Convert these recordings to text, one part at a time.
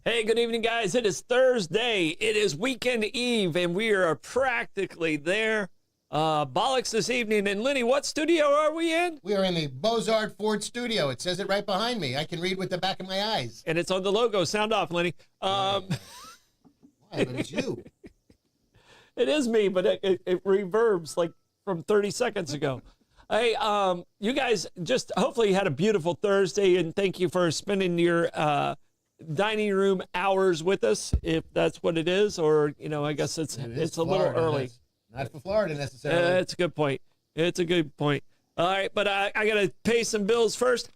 Hey, good evening, guys. It is Thursday. It is weekend eve, and we are practically there. Bollocks this evening. And Lenny, what studio are we in? We are in the Bozard Ford studio. It says it right behind me. I can read with the back of my eyes. And it's on the logo. Sound off, Lenny. Why? But it's you. It is me, but it reverbs like from 30 seconds ago. Hey, you guys just hopefully had a beautiful Thursday, and thank you for spending your dining room hours with us, if that's what it is, or I guess it's a little early. Not for Florida necessarily. It's a good point. It's a good point. All right, but I got to pay some bills first,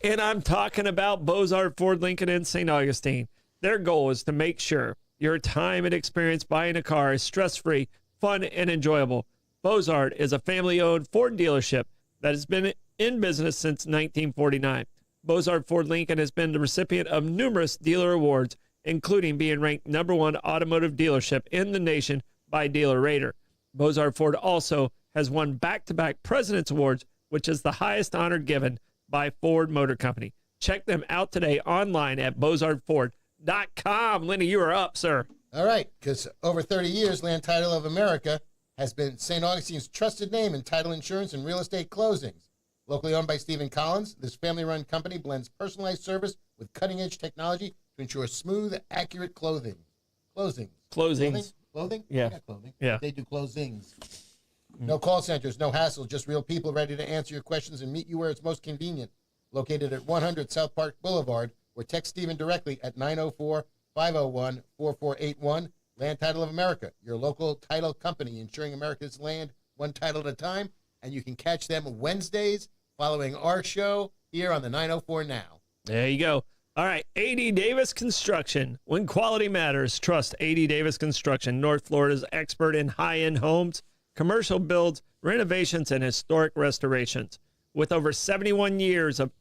and I'm talking about Bozard Ford Lincoln in St. Augustine. Their goal is to make sure your time and experience buying a car is stress-free, fun, and enjoyable. Bozard is a family-owned Ford dealership that has been in business since 1949. Bozard Ford Lincoln has been the recipient of numerous dealer awards, including being ranked #1 automotive dealership in the nation by Dealer Rater. Bozard Ford also has won back-to-back President's Awards, which is the highest honor given by Ford Motor Company. Check them out today online at bozardford.com. Lenny, you are up, sir. All right, because over 30 years, Land Title of America has been St. Augustine's trusted name in title insurance and real estate closings. Locally owned by Stephen Collins, this family-run company blends personalized service with cutting-edge technology to ensure smooth, accurate closings. Closings. Clothing? Yeah. I got clothing. Yeah. They do closings. No call centers, no hassle, just real people ready to answer your questions and meet you where it's most convenient. Located at 100 South Park Boulevard, or text Stephen directly at 904-501-4481. Land Title of America, your local title company, insuring America's land one title at a time. And you can catch them Wednesdays following our show here on the 904 Now. There you go. All right, A.D. Davis Construction. When quality matters, trust A.D. Davis Construction, North Florida's expert in high-end homes, commercial builds, renovations, and historic restorations. With over 71 years of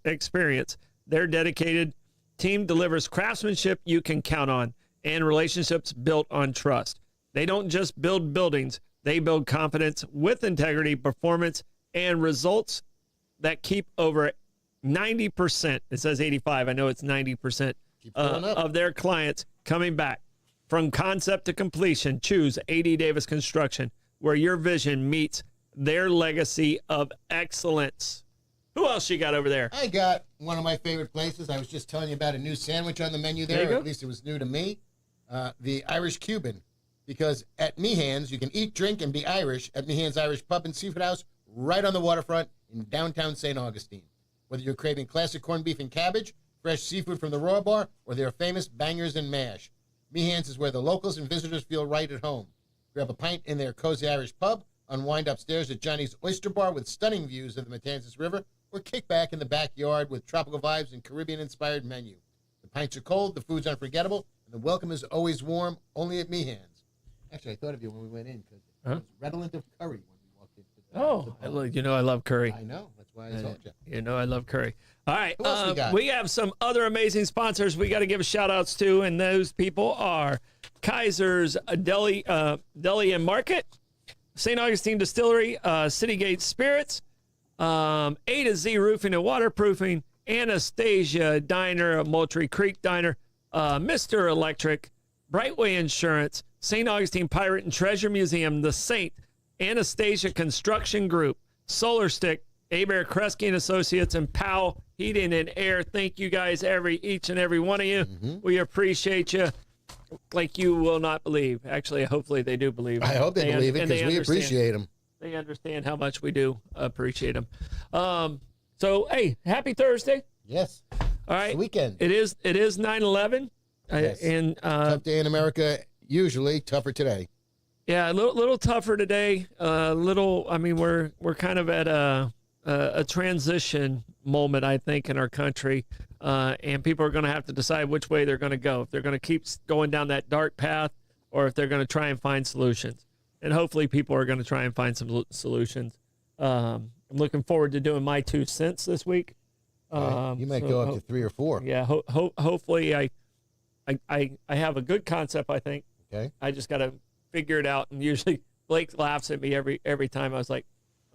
experience, their dedicated team delivers craftsmanship you can count on and relationships built on trust. They don't just build buildings. They build confidence with integrity, performance, and results that keep over 90%. It says 85. I know it's 90% of their clients coming back. From concept to completion, choose A.D. Davis Construction, where your vision meets their legacy of excellence. Who else you got over there? I got one of my favorite places. I was just telling you about a new sandwich on the menu there. Or at least it was new to me. The Irish Cuban. Because at Meehan's, you can eat, drink, and be Irish at Meehan's Irish Pub and Seafood House right on the waterfront in downtown St. Augustine. Whether you're craving classic corned beef and cabbage, fresh seafood from the Raw Bar, or their famous bangers and mash, Meehan's is where the locals and visitors feel right at home. Grab a pint in their cozy Irish pub, unwind upstairs at Johnny's Oyster Bar with stunning views of the Matanzas River, or kick back in the backyard with tropical vibes and Caribbean-inspired menu. The pints are cold, the food's unforgettable, and the welcome is always warm, only at Meehan's. Actually, I thought of you when we went in because it was redolent of curry when we walked into the I love curry. I know. That's why I told you. I love curry. All right. Who else we got? We have some other amazing sponsors we got to give shout-outs to, and those people are Kaiser's Deli and Market, St. Augustine Distillery, Citygate Spirits, A to Z Roofing and Waterproofing, Anastasia Diner, Moultrie Creek Diner, Mr. Electric, Brightway Insurance, St. Augustine Pirate and Treasure Museum, The Saint, Anastasia Construction Group, Solar Stick, Abear Kresge and Associates, and Powell Heating and Air. Thank you guys, each and every one of you. We appreciate you like you will not believe. Actually, hopefully they do believe. I hope they believe it because we appreciate them. They understand how much we do appreciate them. So, hey, happy Thursday. Yes. All right. It's the weekend. It is 9/11. Yes. And tough day in America. Usually tougher today. Yeah, a little tougher today. We're kind of at a transition moment, I think, in our country, and people are going to have to decide which way they're going to go. If they're going to keep going down that dark path, or if they're going to try and find solutions. and hopefully people are going to try and find some solutions. I'm looking forward to doing my 2 cents this week. You might go up to 3 or 4. Yeah, hopefully I have a good concept. I think. Okay. I just got to figure it out, and usually Blake laughs at me every time. I was like,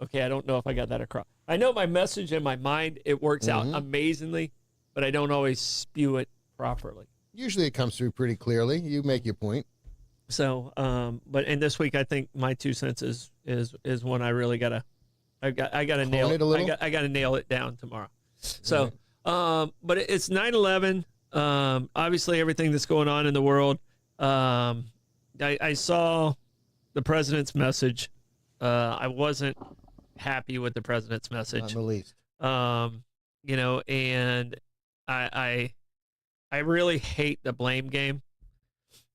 okay, I don't know if I got that across. I know my message in my mind, it works out amazingly, but I don't always spew it properly. Usually it comes through pretty clearly. You make your point. So, and this week I think my 2 cents is one I really gotta nail it a little? I gotta nail it down tomorrow. So, but it's 9/11. Obviously everything that's going on in the world. I saw the president's message. I wasn't happy with the president's message. Not in the least. You know, and I really hate the blame game.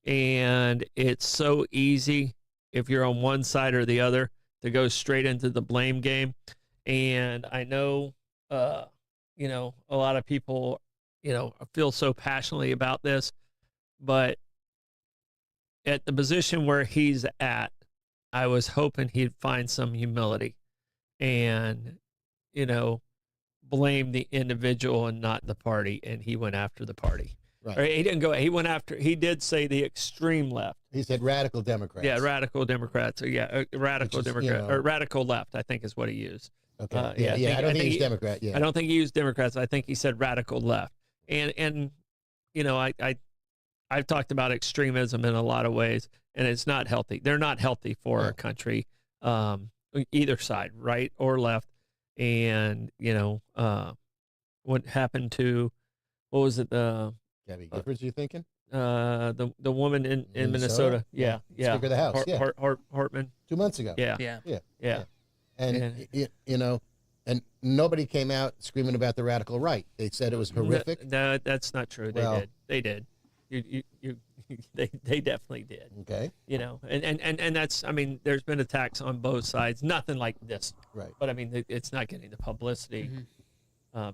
And it's so easy if you're on one side or the other to go straight into the blame game. And I know, you know, a lot of people, you know, feel so passionately about this, but at the position where he's at, I was hoping he'd find some humility and, you know, blame the individual and not the party. And he went after the party. Right. Or he didn't go. He went after. He did say the extreme left. He said radical Democrats. Yeah, radical Democrats. Yeah, radical Which is, Democrat you know, or radical left. I think is what he used. Okay. I don't think he's Democrat. Yeah. I don't think he used Democrats. I think he said radical left. And you know, I've talked about extremism in a lot of ways, and it's not healthy. They're not healthy for our country, either side, right or left. And you know, what happened to what was it? Gabby Giffords, you thinking? The woman in Minnesota. Yeah. Speaker of the House. Hartman. 2 months ago. Yeah. And you know, and nobody came out screaming about the radical right. They said it was horrific. No, that's not true. They did. They definitely did. Okay. You know, and that's, I mean, there's been attacks on both sides. Nothing like this. Right. But I mean, it's not getting the publicity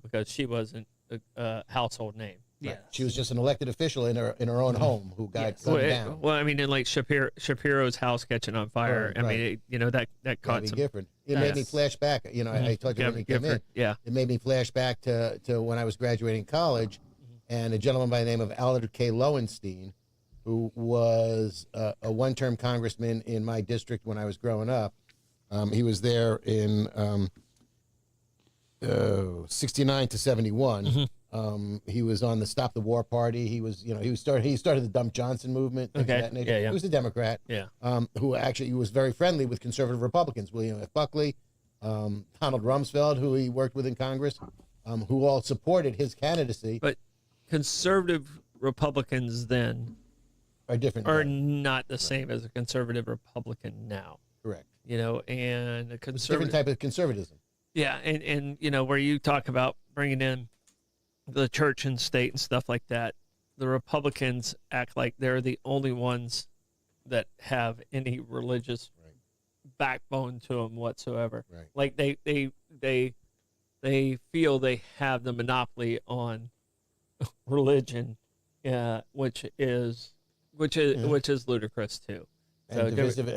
because she wasn't a household name. Yeah, she was just an elected official in her own home who got gunned down. Well, I mean, in like Shapiro's house catching on fire. Oh, right. I mean, you know, that caught Gabby some. Gifford. It made me flash back. You know, I told you when you came in. Yeah. It made me flash back to when I was graduating college, and a gentleman by the name of Allard K. Lowenstein, who was a one-term congressman in my district when I was growing up. He was there in 69 to 71. He was on the Stop the War Party. He was, you know, he started the Dump Johnson movement. Things of that nature. He was a Democrat. Who actually was very friendly with conservative Republicans, William F. Buckley, Donald Rumsfeld, who he worked with in Congress, who all supported his candidacy. But conservative Republicans then are different. Are not the same as a conservative Republican now. Correct. You know, and a conservative different type of conservatism. Yeah, and you know, where you talk about bringing in the church and state and stuff like that, the Republicans act like they're the only ones that have any religious backbone to them whatsoever. Right. Like they feel they have the monopoly on religion, which is ludicrous too. And divisive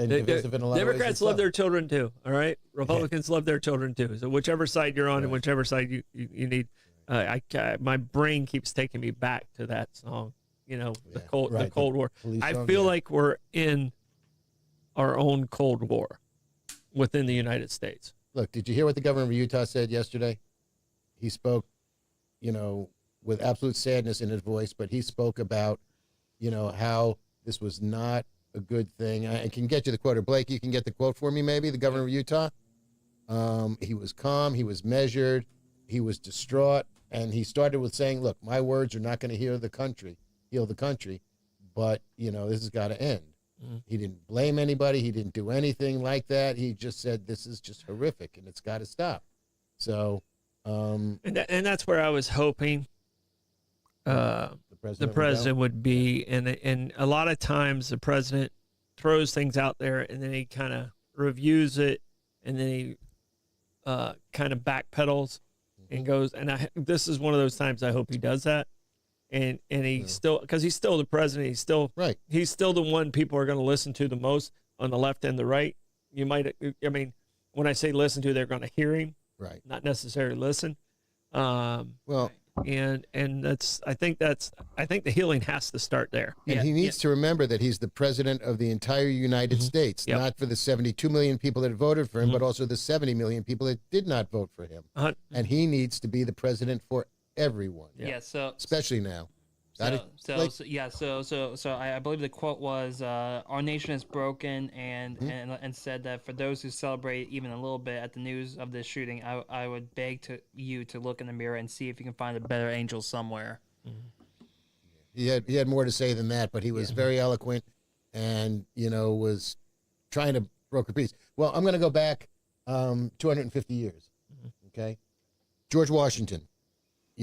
in a lot Democrats of ways love their children too. All right, Republicans love their children too. So whichever side you're on and whichever side you need, my brain keeps taking me back to that song. You know, the Cold War. I feel like we're in our own Cold War within the United States. Look, did you hear what the governor of Utah said yesterday? He spoke, you know, with absolute sadness in his voice, but he spoke about, you know, how this was not a good thing. I can get you the quote. Or Blake, you can get the quote for me, maybe, the governor of Utah. He was calm. He was measured. He was distraught. And he started with saying, look, my words are not going to heal the country, but, you know, this has got to end. He didn't blame anybody. He didn't do anything like that. He just said, this is just horrific and it's got to stop. So, and that's where I was hoping the president would be. And a lot of times the president throws things out there and then he kind of reviews it and then he kind of backpedals and goes. And this is one of those times I hope he does that. And he still, because he's still the president, he's still the one people are going to listen to the most on the left and the right. You might, I mean, when I say listen to, they're going to hear him, Right. not necessarily listen. Well, and I think the healing has to start there. and he needs to remember that he's the president of the entire United States, Yep. not for the 72 million people that voted for him, but also the 70 million people that did not vote for him. And he needs to be the president for everyone, So especially now. I believe the quote was, "Our nation is broken," and said that for those who celebrate even a little bit at the news of this shooting, I would beg you to look in the mirror and see if you can find a better angel somewhere. He had more to say than that, but he was very eloquent, and was trying to broker peace. Well, I'm going to go back 250 years. Okay, George Washington.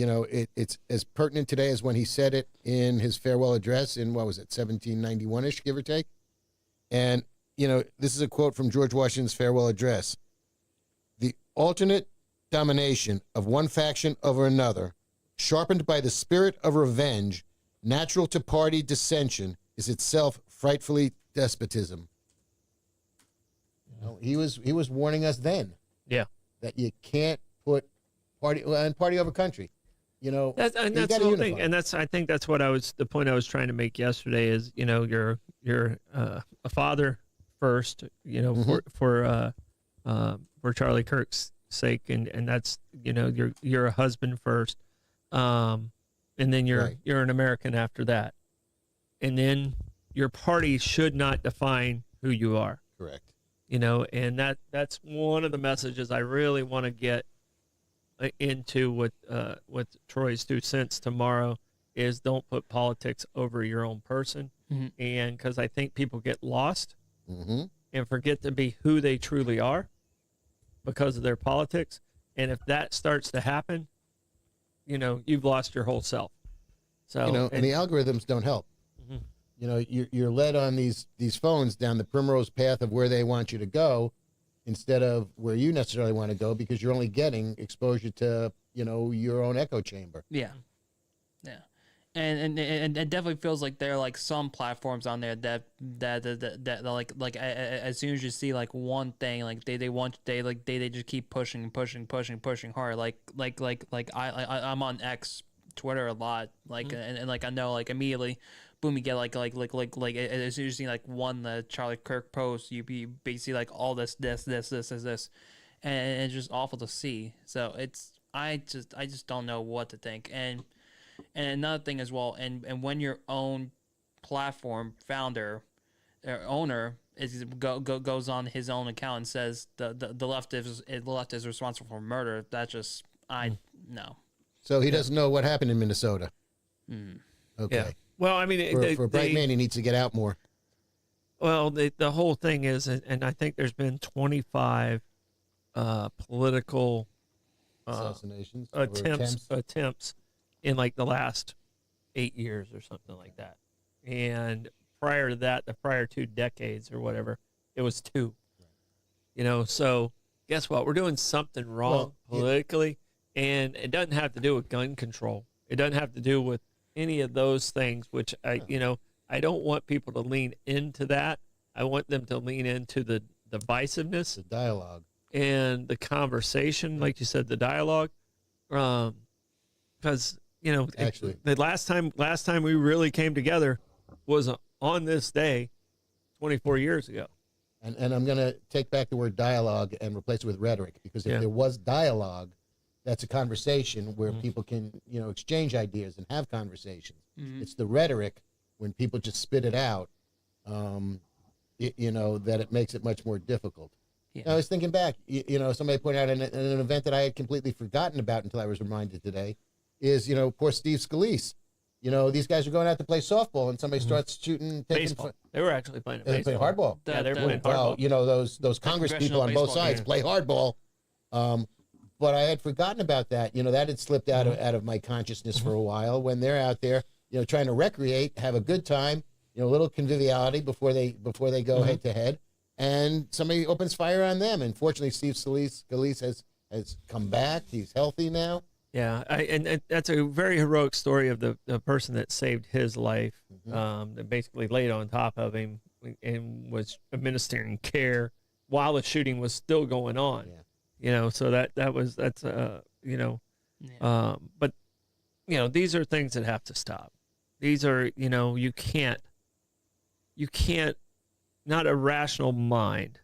It's as pertinent today as when he said it in his farewell address in, 1791-ish, give or take. And, this is a quote from George Washington's farewell address. "The alternate domination of one faction over another, sharpened by the spirit of revenge, natural to party dissension, is itself frightfully despotism." He was warning us then. Yeah. That you can't put party over country. That's the whole thing, and I think that's the point I was trying to make yesterday is, you're a father first, for Charlie Kirk's sake, and that's, you're a husband first, and then you're an American after that, and then your party should not define who you are. Correct. And that's one of the messages I really want to get into with Troy's 2 cents tomorrow is don't put politics over your own person. And because I think people get lost and forget to be who they truly are because of their politics. And if that starts to happen, you've lost your whole self. So and the algorithms don't help. You're led on these phones down the primrose path of where they want you to go, instead of where you necessarily want to go, because you're only getting exposure to, your own echo chamber. Yeah. And it definitely feels like there are like some platforms on there that like as soon as you see like one thing, like they just keep pushing hard. Like I'm on X, Twitter a lot, like and like I know like immediately, boom, you get like as soon as you see like the Charlie Kirk post, you see like all this, and it's just awful to see. So I just don't know what to think. And another thing as well, and when your own platform founder or owner goes on his own account and says the left is responsible for murder, that just no. So he doesn't know what happened in Minnesota. Okay. Yeah. Well, I mean, for a bright man, he needs to get out more. Well, the whole thing is, and I think there's been 25 political assassinations, attempts in like the last 8 years or something like that. And prior to that, the prior 2 decades or whatever, it was 2. So guess what? We're doing something wrong politically, and it doesn't have to do with gun control. It doesn't have to do with any of those things, which I don't want people to lean into that. I want them to lean into the divisiveness, the dialogue, and the conversation, like you said, the dialogue. Because actually, the last time we really came together was on this day, 24 years ago. And I'm going to take back the word dialogue and replace it with rhetoric, because if there was dialogue, that's a conversation where people can, exchange ideas and have conversations. It's the rhetoric, when people just spit it out, that it makes it much more difficult. Yeah. I was thinking back, somebody pointed out an event that I had completely forgotten about until I was reminded today is, poor Steve Scalise. These guys are going out to play softball, and somebody starts shooting baseball. They were actually playing baseball. They play hardball. Yeah, they're playing hardball. Well, those Congress people on both sides play hardball. But I had forgotten about that. That had slipped out of my consciousness for a while, when they're out there, trying to recreate, have a good time, a little conviviality before they go head to head, and somebody opens fire on them. And fortunately, Steve Scalise has come back. He's healthy now. Yeah, and that's a very heroic story of the person that saved his life, that basically laid on top of him and was administering care while the shooting was still going on. Yeah. You know, so that's you know, Yeah. but you know, these are things that have to stop. These are, you know, you can't, not a rational mind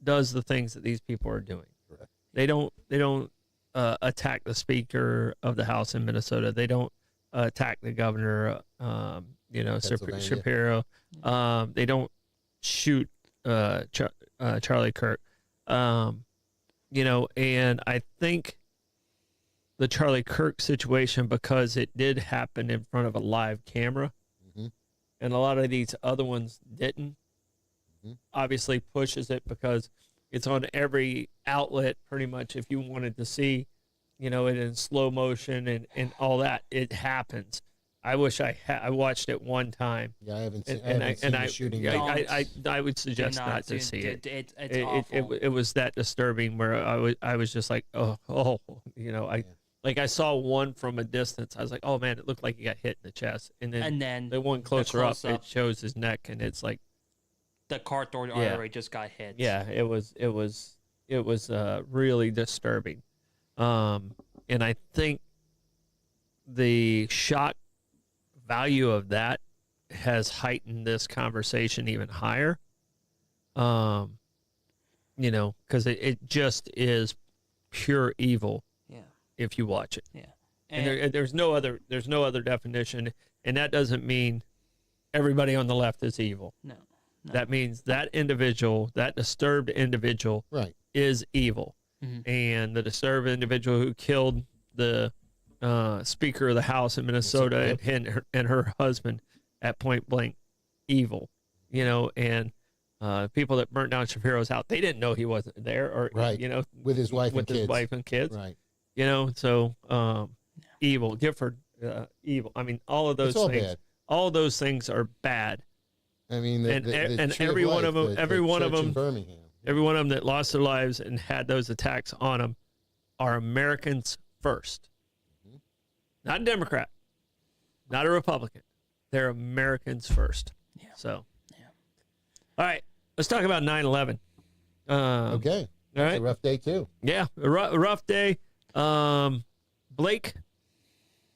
does the things that these people are doing. Correct. They don't attack the Speaker of the House in Minnesota. They don't attack the governor, you know, Pennsylvania. Shapiro. They don't shoot Charlie Kirk. You know, and I think the Charlie Kirk situation, because it did happen in front of a live camera, Mhm. and a lot of these other ones didn't, Mhm. obviously pushes it because it's on every outlet pretty much. If you wanted to see, you know, it in slow motion and all that, it happens. I wish I watched it one time. Yeah, I haven't seen, And I haven't seen the shooting. yeah, yet. I would suggest Do not to dude, see it. It's It awful. it was that disturbing where I was just like, oh, you know, I saw one from a distance. I was like, oh man, it looked like he got hit in the chest, and then the one closer up, close-up. it shows his neck, and it's like, The carotid Yeah. artery just got hit. yeah, it was really disturbing, and I think the shock value of that has heightened this conversation even higher. You know, because it just is pure evil Yeah. if you watch it. Yeah. And there's no other definition, and that doesn't mean everybody on the left is evil. no. That means that individual, that disturbed individual, Right. is evil, Mhm. and the disturbed individual who killed the Speaker of the House in Minnesota and her husband at point blank, evil. You know, and people that burnt down Shapiro's house, they didn't know he wasn't there, or Right. you know, With his wife with and his kids. wife and kids. Right. You know, so evil, Gifford, evil. I mean, all of those It's all things. bad. All of those things are bad. I mean, And Tree of every one Life, of them- the every one of church in them- Birmingham. Every one of them that lost their lives and had those attacks on them are Americans first. Mhm. Not a Democrat, not a Republican. They're Americans first. Yeah. So, Yeah. all right, let's talk about 9/11. Okay. All It's a right. rough day too. Yeah, a rough day. Blake,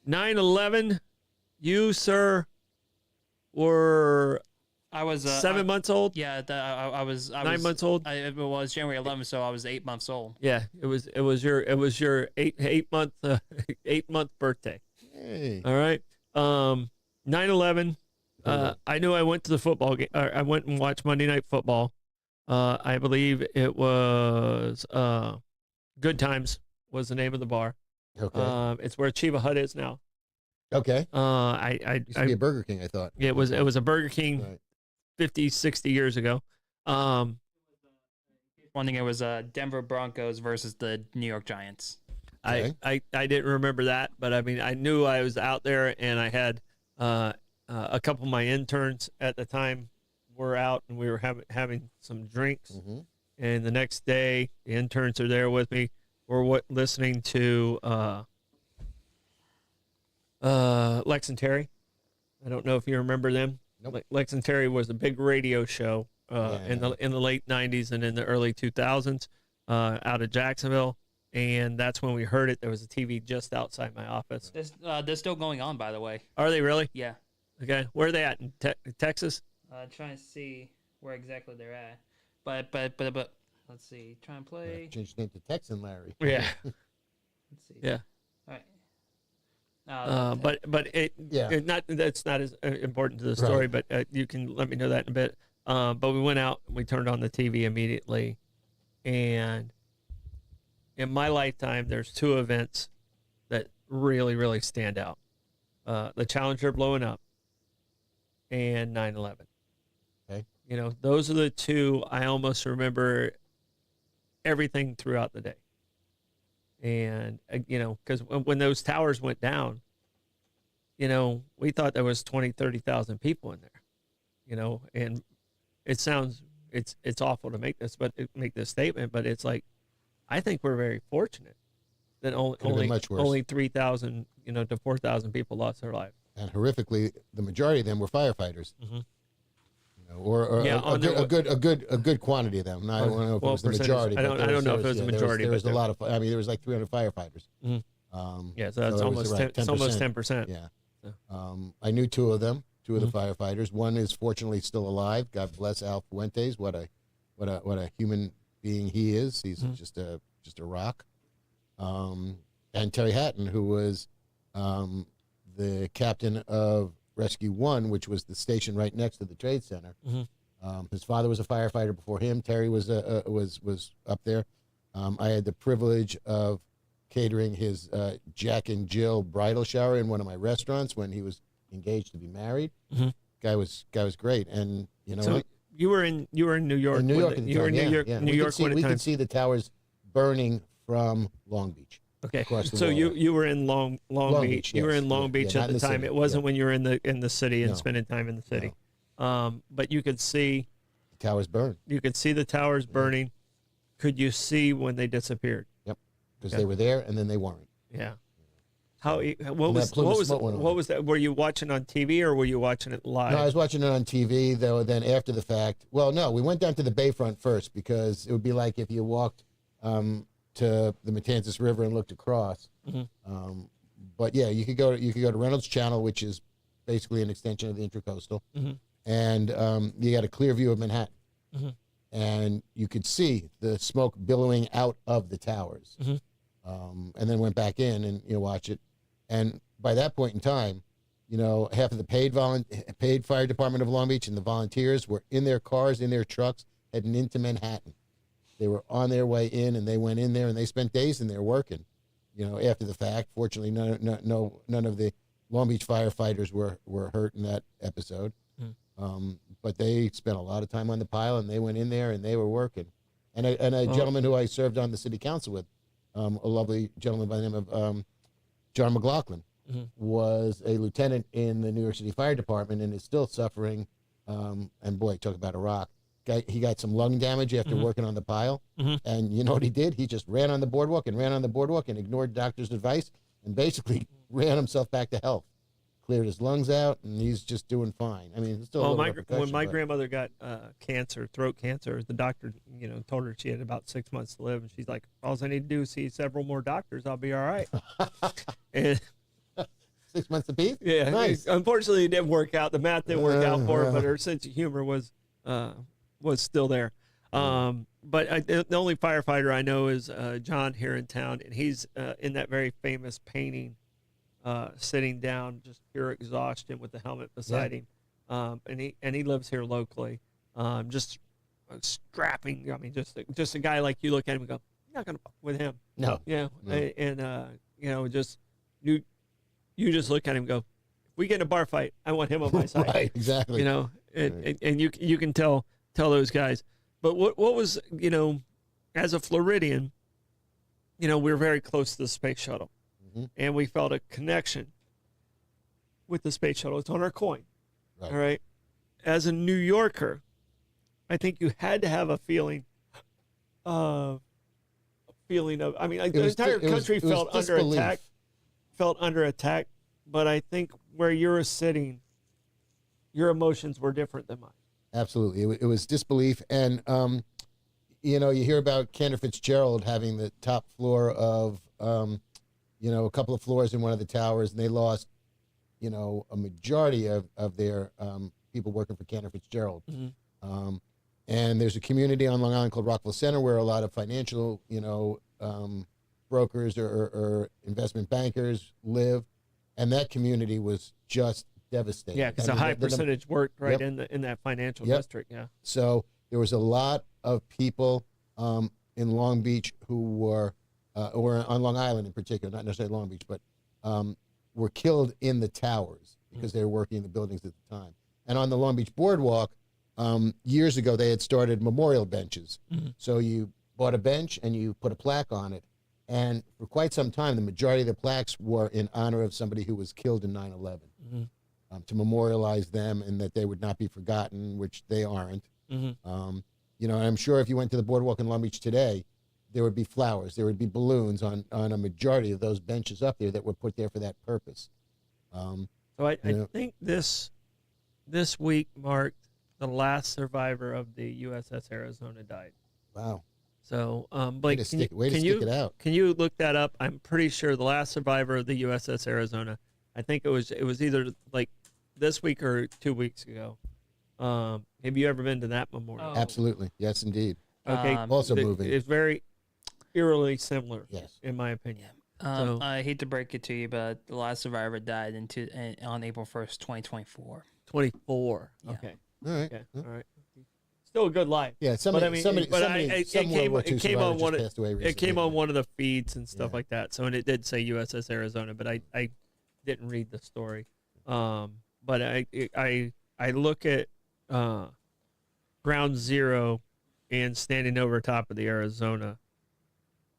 9/11, you, sir, were I was 7 months old? Yeah, I was 9 months old? It was January 11th, so I was 8 months old. Yeah, it was your eight month 8 month birthday. Hey. All right. 9/11. I knew I went to the football game. I went and watched Monday Night Football. I believe it was Good Times was the name of the bar. Okay. It's where Chiba Hut is now. Okay. I Used to be a Burger King, I thought. it was a Burger King Right. 50, 60 years ago. One thing, it was Denver Broncos versus the New York Giants. Okay. I didn't remember that, but I mean, I knew I was out there, and I had a couple of my interns at the time were out, and we were having some drinks. Mm-hmm. And the next day, the interns are there with me. We're listening to Lex and Terry. I don't know if you remember them. Nope. Lex and Terry was a big radio show Yeah. in the late 90s and in the early 2000s out of Jacksonville. And that's when we heard it. There was a TV just outside my office. They're still going on, by the way. Are they really? Yeah. Okay. Where are they at? In Texas? Trying to see where exactly they're at. But let's see. Try and play. Changed name to Texan Larry. Yeah. Let's see. Yeah. All right. But Yeah. that's not as important to the story. Right. But you can let me know that in a bit. But we went out and we turned on the TV immediately, and in my lifetime, there's two events that really, really stand out: the Challenger blowing up and 9/11. Okay. You know, those are the two I almost remember everything throughout the day. And, you know, because when those towers went down, you know, we thought there was 20, 30,000 people in there, you know, and it sounds, it's awful to make this statement, but it's like, I think we're very fortunate that Could've been much worse. only 3,000, you know, to 4,000 people lost their life. And horrifically, the majority of them were firefighters. Mhm. or Yeah, a good quantity of them. I don't know if it was the percentage. majority. I don't know if it was the majority. There was but a lot of. I mean, there was like 300 firefighters. Mhm. Yeah, so that's it was almost around 10, it's almost 10%. Yeah. Yeah. I knew two of them, two of the firefighters. One is fortunately still alive. God bless Al Fuentes. What a human being he is. He's just a rock. And Terry Hatton, who was the captain of Rescue 1, which was the station right next to the Trade Center. His father was a firefighter before him. Terry was up there. I had the privilege of catering his Jack and Jill bridal shower in one of my restaurants when he was engaged to be married. Guy was great, and you know. So you were in New York. In New York, New York, yeah. New York. We could see the towers burning from Long Beach. Okay, across the so water. you were in Long Beach. You were yes. in Long Beach not at in the time. city. It wasn't when you were in the city and No. spending time in the city. But you could see The towers burned. the towers burning. Could you see when they disappeared? Yep, because Okay. they were there and then they weren't. Yeah. What that was plume of smoke went on. that? Were you watching on TV or were you watching it live? No, I was watching it on TV, though. Then after the fact, well, no, we went down to the Bayfront first because it would be like if you walked to the Matanzas River and looked across. But yeah, you could go to Reynolds Channel, which is basically an extension of the Intracoastal, and you got a clear view of Manhattan, and you could see the smoke billowing out of the towers, and then went back in and watch it, and by that point in time, half of the paid fire department of Long Beach and the volunteers were in their cars, in their trucks, heading into Manhattan. They were on their way in, and they went in there, and they spent days in there working. After the fact, fortunately, none of the Long Beach firefighters were hurt in that episode. But they spent a lot of time on the pile, and they went in there, and they were working. And a gentleman who I served on the city council with, a lovely gentleman by the name of John McLaughlin, was a lieutenant in the New York City Fire Department and is still suffering. And boy, talk about a rock. He got some lung damage after working on the pile. And you know what he did? He just ran on the boardwalk and ignored doctor's advice and basically ran himself back to health. Cleared his lungs out, and he's just doing fine. I mean, it's still when my grandmother got throat cancer, the doctor, told her she had about 6 months to live, and she's like, "All I need to do is see several more doctors, I'll be all right." And 6 months apiece? yeah, Nice. unfortunately, it didn't work out. The math didn't work out for her, but her sense of humor was still there. But the only firefighter I know is John here in town, and he's in that very famous painting, sitting down, just pure exhaustion with the helmet beside him. And he lives here locally. Just strapping. I mean, just a guy like you look at him and go, "You're not gonna fuck with him." No. Yeah. No. And just you just look at him and go, "If we get in a bar fight, I want him on my side." Right, exactly. And you can tell those guys. But what was, as a Floridian, we're very close to the space shuttle, and we felt a connection with the space shuttle. It's on our coin. Right. All right. As a New Yorker, I think you had to have a feeling of, I mean, the entire country felt under attack. Felt under attack, but I think where you're sitting, your emotions were different than mine. Absolutely. It was disbelief. And, you hear about Cantor Fitzgerald having the top floor of, a couple of floors in one of the towers, and they lost, a majority of their people working for Cantor Fitzgerald. And there's a community on Long Island called Rockville Center where a lot of financial, brokers or investment bankers live. And that community was just devastated. Yeah, because a high percentage worked right in that financial district. Yeah. So there was a lot of people in Long Beach who were, or on Long Island in particular, not necessarily Long Beach, but were killed in the towers because they were working in the buildings at the time. And on the Long Beach Boardwalk, years ago, they had started memorial benches. So you bought a bench and you put a plaque on it. And for quite some time, the majority of the plaques were in honor of somebody who was killed in 9/11. To memorialize them and that they would not be forgotten, which they aren't. I'm sure if you went to the boardwalk in Long Beach today, there would be flowers, there would be balloons on a majority of those benches up there that were put there for that purpose. So I think this week marked the last survivor of the USS Arizona died. Wow. So, Way Blake, to stick it out. Can you look that up? I'm pretty sure the last survivor of the USS Arizona, I think it was either like this week or 2 weeks ago. Have you ever been to that memorial? Oh. Absolutely. Yes, indeed. Okay. Also moving. It's very eerily similar, Yes. in my opinion. So, I hate to break it to you, but the last survivor died on April 1st, 2024. 24. Yeah. All Okay. right. Okay. All right. Still a good life. Yeah, somebody, I mean, somebody, but somebody, it some came- World War it II came on survivor one just of- passed away It recently. came on one of the feeds and stuff Yeah. like that. So, and it did say USS Arizona, but I didn't read the story. But I look at Ground Zero and standing over top of the Arizona,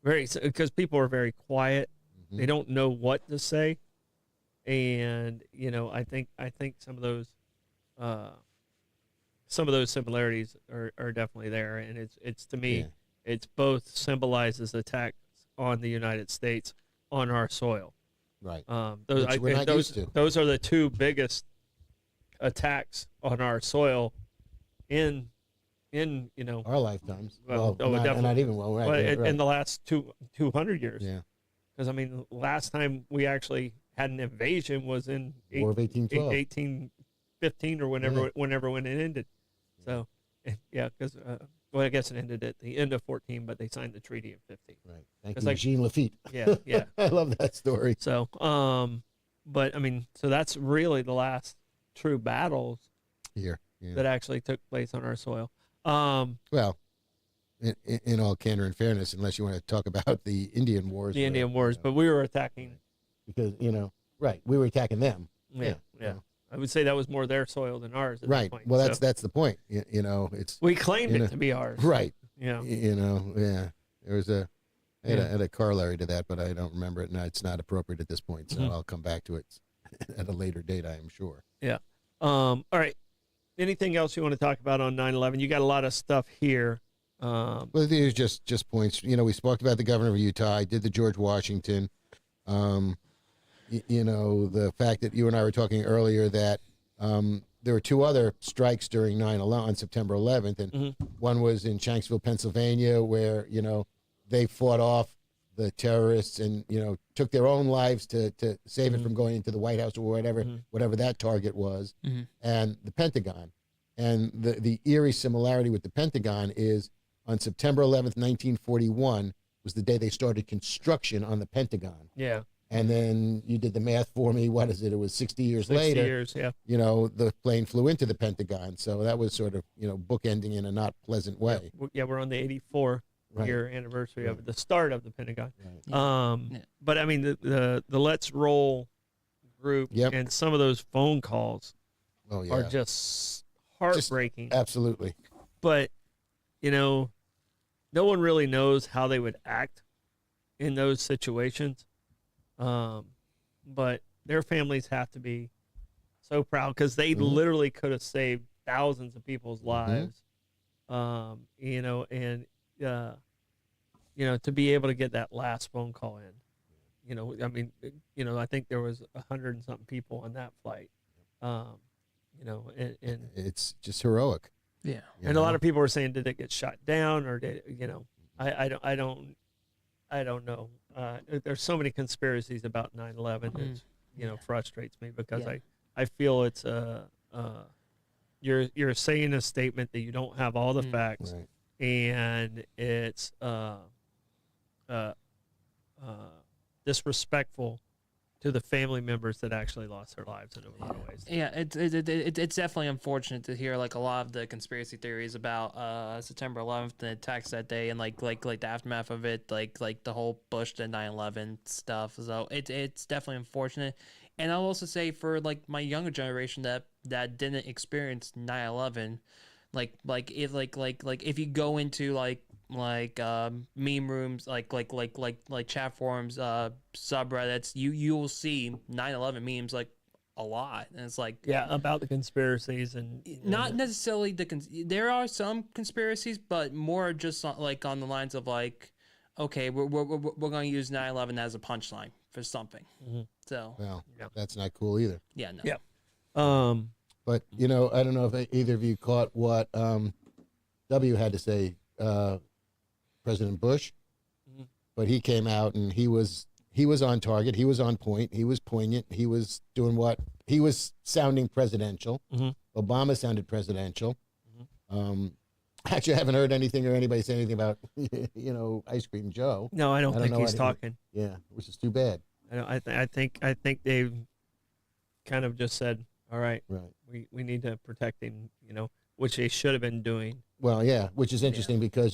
because people are very quiet. Mhm. They don't know what to say, and I think some of those similarities are definitely there, and it's to me, Yeah. it's both symbolizes attacks on the United States on our soil. Right. Those Which we're not used to. those are the two biggest attacks on our soil in Our lifetimes. Well, Well, definitely. not even well, right. well, yeah, in right. the last 200 years. Yeah. Because I mean, the last time we actually had an invasion was in War of 1812. 1815 or whenever when it ended. So, yeah, because well, I guess it ended at the end of 14, but they signed the treaty in 15. Right. Thank It's you, like- Jean Lafitte. Yeah, yeah. I love that story. So, but I mean, so that's really the last true battles Here. Yeah. that actually took place on our soil. Well, in all candor and fairness, unless you want to talk about the Indian Wars. The Indian Wars, but we were attacking. because right, we were attacking them. Yeah, Yeah. yeah. I would say that was more their soil than ours. At that Right. point. Well, So that's the point. It's we claimed you know, it to be ours. right. Yeah. Yeah. There was I had Yeah. a corollary to that, but I don't remember it. No, it's not appropriate at this point, so Mhm. I'll come back to it at a later date, I am sure. All right. Anything else you want to talk about on 9/11? You got a lot of stuff here. Well, these are just points. We spoke about the governor of Utah. I did the George Washington. The fact that you and I were talking earlier that there were two other strikes during 9/11 on September 11th, and Mhm. one was in Shanksville, Pennsylvania, where they fought off the terrorists and took their own lives to save it Mhm. from going into the White House or whatever Mhm. whatever that target was, Mhm. and the Pentagon. And the eerie similarity with the Pentagon is on September 11th, 1941 was the day they started construction on the Pentagon. Yeah. And then you did the math for me. What is it? It was 60 years 60 later. years. Yeah. The plane flew into the Pentagon. So that was sort of, bookending in a not pleasant way. Yeah. We're on the 84 Right. year anniversary of the start of the Pentagon. Right. Yeah. But I mean, the Let's Roll group Yep. and some of those phone calls Oh, yeah. are just heartbreaking. Absolutely. But no one really knows how they would act in those situations. But their families have to be so proud because they Mhm. literally could have saved thousands of people's lives. To be able to get that last phone call in, I mean, I think there was 100 and something people on that flight. And It's just heroic. Yeah. and a lot of people were saying, did it get shot down or did I don't know. There's so many conspiracies about 9/11. It frustrates me because Yeah. I feel it's you're saying a statement that you don't have all the facts, Right. and it's disrespectful to the family members that actually lost their lives in a lot of ways. Yeah, it's definitely unfortunate to hear like a lot of the conspiracy theories about September 11th and attacks that day and like the aftermath of it, like the whole Bush to 9/11 stuff. So it's definitely unfortunate. And I'll also say for like my younger generation that didn't experience 9/11, like if you go into like meme rooms, like chat forums, subreddits, you will see 9/11 memes like a lot, and it's like Yeah, about the conspiracies and not necessarily there are some conspiracies, but more just like on the lines of like, okay, we're going to use 9/11 as a punchline for something. Mhm. So Well, Yeah. that's not cool either. yeah, no. Yeah. But you know, I don't know if either of you caught what W had to say, President Bush. But he came out and he was on target. He was on point. He was poignant. He was doing what he was sounding presidential. Obama sounded presidential. Actually, I haven't heard anything or anybody say anything about Ice Cream Joe. No, I don't think he's talking. Yeah, which is too bad. I think they've kind of just said, all right, Right. we need to protect him, which they should have been doing. Well, yeah, which is interesting because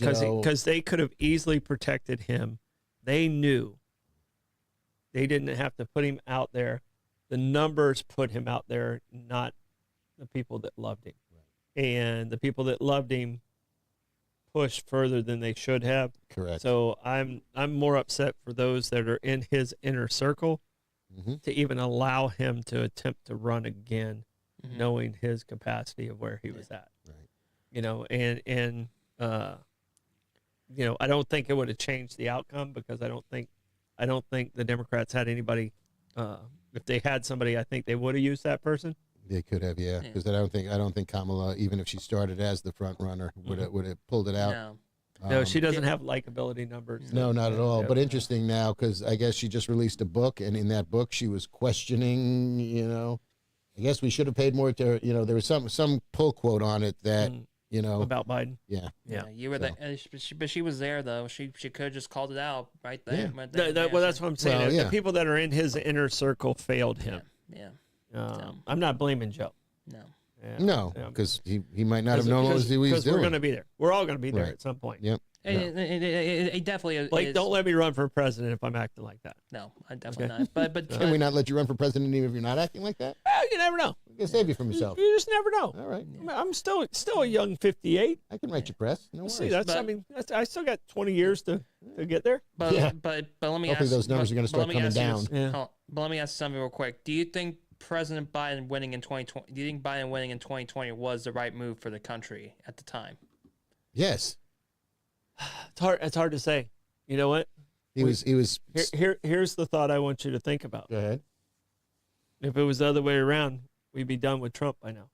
they could have easily protected him. They knew they didn't have to put him out there. The numbers put him out there, not the people that loved him. Right. And the people that loved him pushed further than they should have. Correct. So I'm more upset for those that are in his inner circle to even allow him to attempt to run again, knowing his capacity of where he was at. Right. And I don't think it would have changed the outcome because I don't think the Democrats had anybody. If they had somebody, I think they would have used that person. They could have, yeah, because I don't think Kamala, even if she started as the front runner, would have pulled it out. No, she doesn't have likability numbers. No, not at all. But interesting now because I guess she just released a book, and in that book she was questioning. I guess we should have paid more to. There was some pull quote on it that. About Biden. Yeah. You were there, but she was there though. She could have just called it out right there. Yeah. Well, that's what I'm saying. Well, the people that are in his inner circle failed him. Yeah. I'm not blaming Joe. No. No, because he might not have known what he was doing. We're going to be there. We're all going to be there Right. at some point. Yep. It definitely Blake, is. don't let me run for president if I'm acting like that. No, I definitely not. But Can we not let you run for president even if you're not acting like that? Well, you never know. We can save you from yourself. You just never know. All right. I'm still a young 58. I can write your press. No worries. See, I still got 20 years to get there. But Yeah. but let me Hopefully ask. those numbers are going to start coming down. But let me ask something real quick. Do you think President Biden winning in 2020? Do you think Biden winning in 2020 was the right move for the country at the time? Yes. It's hard to say. You know what? He was. Here's the thought I want you to think about. Go ahead. If it was the other way around, we'd be done with Trump by now.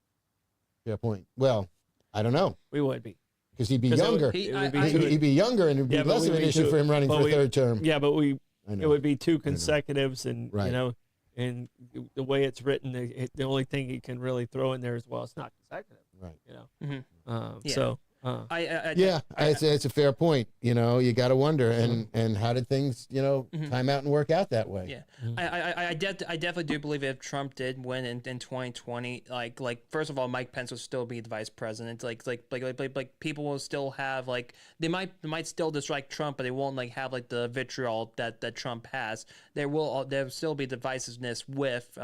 Fair point. Well, I don't know. We would be. Because he'd be younger. He'd be younger, and it'd be less of an issue for him running for a third term. Yeah, but it would be two consecutives, and Right. And the way it's written, the only thing he can really throw in there is, well, it's not consecutive. Right. So. It's a fair point. You got to wonder, and how did things, time out and work out that way? Yeah, I definitely do believe if Trump did win in 2020, like first of all, Mike Pence will still be the vice president. Like people will still have they might still dislike Trump, but they won't have the vitriol that Trump has. There will still be divisiveness with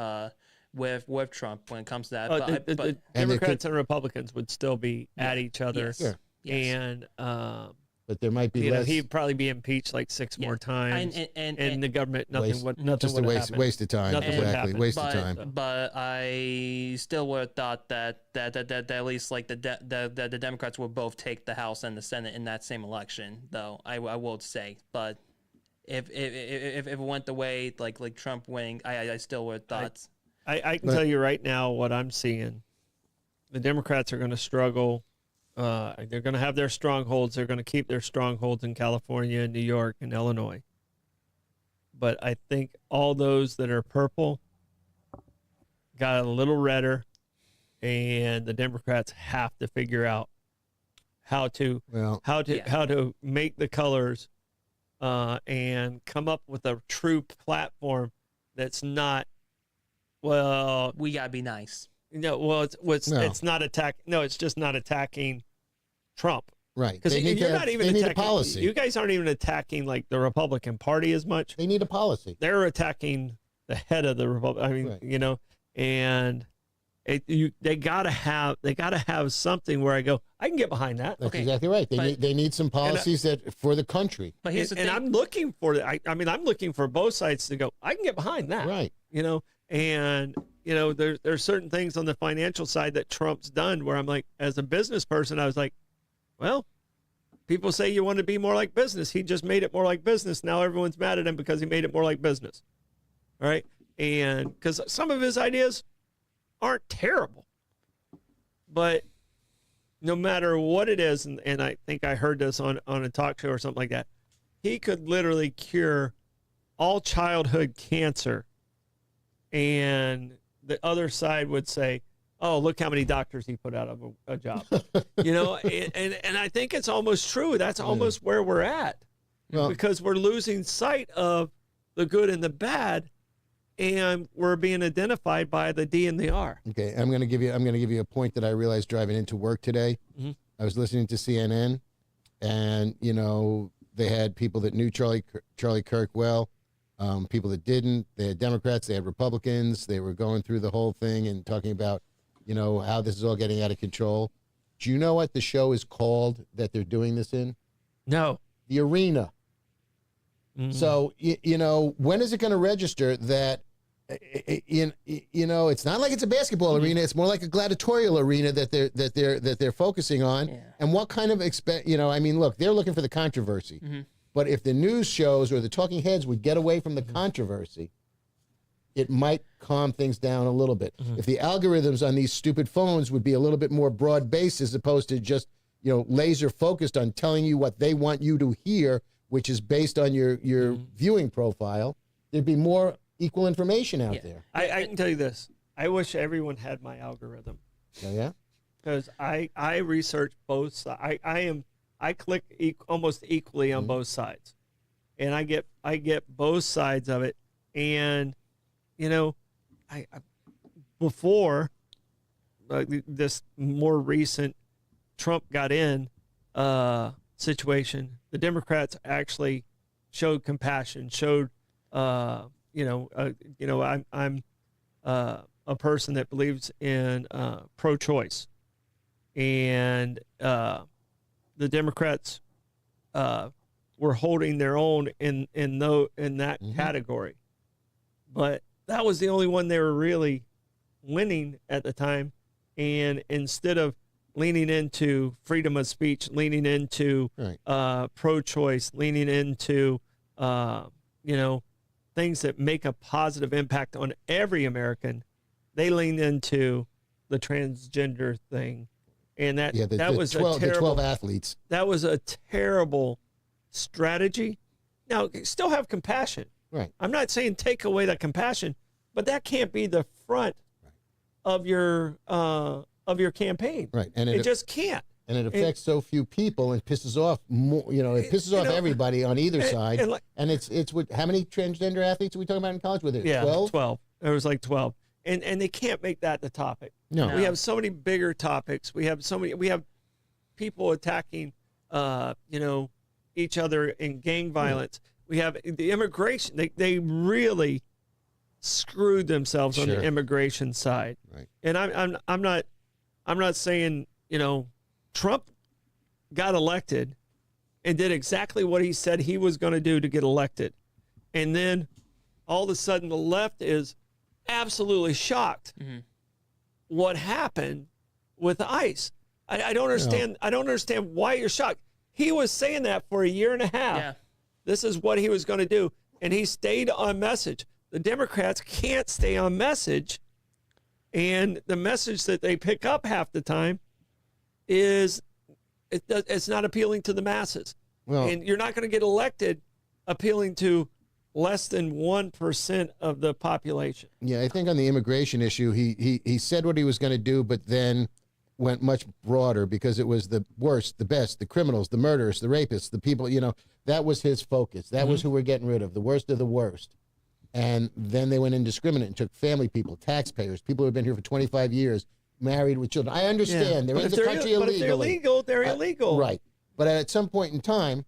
Trump when it comes to that. The Democrats and Republicans would still be at each other. Yes. Sure. And but there might be less. He'd probably be impeaced 6 more times, and the government nothing would happen. Waste of time. Nothing would Exactly, happen. waste of time. But I still would have thought that at least the Democrats would both take the House and the Senate in that same election, though I will say. But if it went the way like Trump winning, I still would have thought. I can tell you right now what I'm seeing. The Democrats are going to struggle. They're going to have their strongholds. They're going to keep their strongholds in California and New York and Illinois. But I think all those that are purple got a little redder, and the Democrats have to figure out how to make the colors and come up with a true platform that's not. Well, we gotta be nice. It's not attack. No, it's just not attacking Trump. Right. Because they you're not even need attacking. a policy. You guys aren't even attacking the Republican Party as much. They need a policy. They're attacking the head of the Republic. I mean, and they gotta have something where I go, I can get behind that. That's exactly right. They need some policies that for the country. But here's the thing. And I'm looking for I'm looking for both sides to go, I can get behind that. Right. And there's certain things on the financial side that Trump's done where I'm like, as a business person, I was like, well, people say you want to be more like business. He just made it more like business. Now everyone's mad at him because he made it more like business. All right. And because some of his ideas aren't terrible. But no matter what it is, and I think I heard this on a talk show or something like that, he could literally cure all childhood cancer. And the other side would say, oh, look how many doctors he put out of a job. And I think it's almost true. That's almost where we're at, because we're losing sight of the good and the bad, and we're being identified by the D and the R. Okay, I'm going to give you a point that I realized driving into work today. Mm-hmm. I was listening to CNN, and they had people that knew Charlie Kirk well, people that didn't. They had Democrats, they had Republicans. They were going through the whole thing and talking about how this is all getting out of control. Do you know what the show is called that they're doing this in? No. The Arena. Mm-hmm. So when is it going to register that? It's not like it's a basketball arena. It's more like a gladiatorial arena that they're focusing on. Yeah. And what kind of look, they're looking for the controversy. Mm-hmm. But if the news shows or the talking heads would get away from the controversy, it might calm things down a little bit. If the algorithms on these stupid phones would be a little bit more broad-based as opposed to just laser focused on telling you what they want you to hear, which is based on your viewing profile, there'd be more equal information out there. I can tell you this. I wish everyone had my algorithm. Oh, yeah? Because I research both sides. I click almost equally on both sides, and I get both sides of it. And I before this more recent Trump got in situation, the Democrats actually showed compassion, showed I'm a person that believes in pro-choice, and the Democrats were holding their own in that category, but that was the only one they were really winning at the time. And instead of leaning into freedom of speech, leaning into pro-choice, leaning into things that make a positive impact on every American, they leaned into the transgender thing. And that was a terrible, the 12 athletes. That was a terrible strategy. Now, still have compassion. Right. I'm not saying take away that compassion, but that can't be the front of your campaign. Right. And it just can't. And it affects so few people and pisses off more. It pisses off everybody on either side. And it's what? How many transgender athletes are we talking about in college? With it, 12? 12. There was like 12, and they can't make that the topic. No. We have so many bigger topics. We have people attacking, each other in gang violence. We have the immigration. They really screwed themselves on the immigration side. Right. And I'm not saying Trump got elected and did exactly what he said he was going to do to get elected. And then all of a sudden the left is absolutely shocked what happened with ICE. I don't understand. I don't understand why you're shocked. He was saying that for a year and a half. Yeah. This is what he was going to do. And he stayed on message. The Democrats can't stay on message. And the message that they pick up half the time is it's not appealing to the masses. Well, and you're not going to get elected appealing to less than 1% of the population. Yeah, I think on the immigration issue, he said what he was going to do, but then went much broader because it was the worst, the best, the criminals, the murderers, the rapists, the people, that was his focus. That was who we're getting rid of, the worst of the worst. And then they went indiscriminate and took family people, taxpayers, people who have been here for 25 years, married with children. I understand. They're in the country illegally. But if they're illegal, they're illegal. Right. But at some point in time,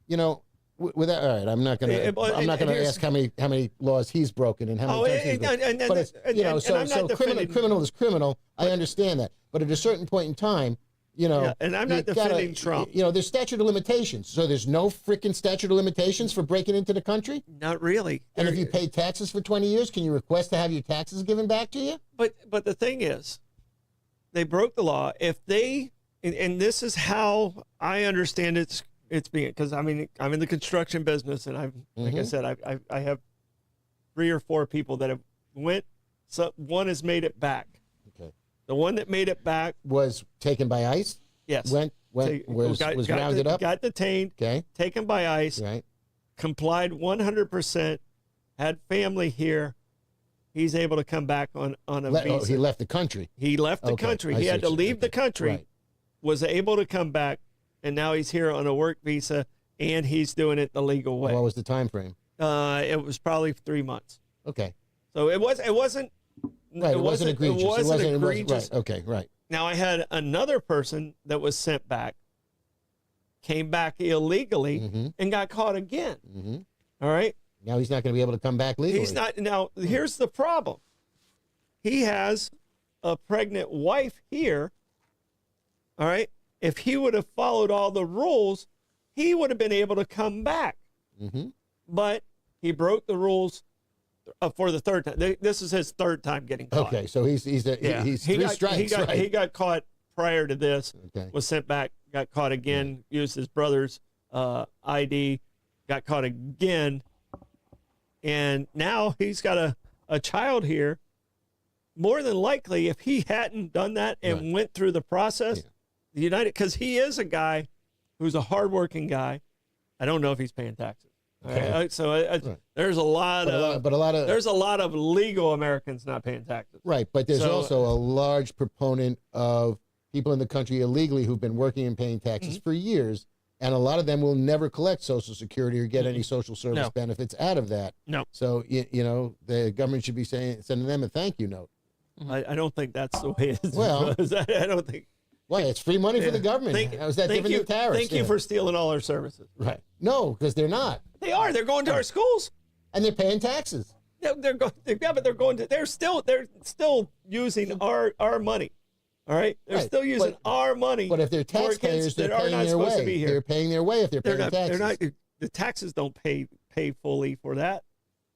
with that, all right, I'm not going to ask how many laws he's broken and how many times he's broken. But it's, criminal is criminal. I understand that. But at a certain point in time, and I'm not defending Trump. There's statute of limitations. So there's no freaking statute of limitations for breaking into the country? Not really. And if you pay taxes for 20 years, can you request to have your taxes given back to you? But the thing is, they broke the law. If they, and this is how I understand it's being, because I'm in the construction business, and like I said, I have 3 or 4 people that have went. So one has made it back. Okay. The one that made it back, Was taken by ICE. yes. Was rounded up. Got detained, Okay. taken by ICE, Right. complied 100%, had family here. He's able to come back on a visa. He left the country. He left the Okay, country. I He see had to what you- leave the okay, country, right. was able to come back, and now he's here on a work visa, and he's doing it the legal way. What was the time frame? It was probably 3 months. Okay. So it wasn't. Right. It wasn't egregious. It wasn't It egregious. right. Okay. Right. Now I had another person that was sent back, came back illegally, Mm-hmm. and got caught again. Mm-hmm. All right. Now he's not going to be able to come back legally. He's not. Now here's the problem. He has a pregnant wife here. All right. If he would have followed all the rules, he would have been able to come back. Mm-hmm. But he broke the rules for the third time. This is his third time getting caught. Okay. So he's three strikes. Right. He got caught prior to this. Okay. Was sent back. Got caught again. Used his brother's ID. Got caught again. And now he's got a child here. More than likely, if he hadn't done that and Right. went through the process, Yeah. the United, because he is a guy who's a hardworking guy. I don't know if he's paying taxes. Okay. Right. There's a lot But a lot of there's a lot of legal Americans not paying taxes. right. But there's So- also a large proponent of people in the country illegally who've been working and paying taxes Mm-hmm. for years, and a lot of them will never collect Social Security or get any social service No. benefits out of that. No. So you know the government should be sending them a thank you note. I don't think that's the way it Well- is. I don't think. Why? It's free money for the government. How's that different than tariffs? Thank you for stealing all our services. right. No, because they're not, They are. They're going to our schools. and they're paying taxes. They're going. Yeah, but they're going to. They're still using our money. All right. They're Right, still using but- our money. But if they're for kids taxpayers, they're that are paying not their supposed to way. be here. They're paying their way if they're paying taxes. They're not. The taxes don't pay fully for that.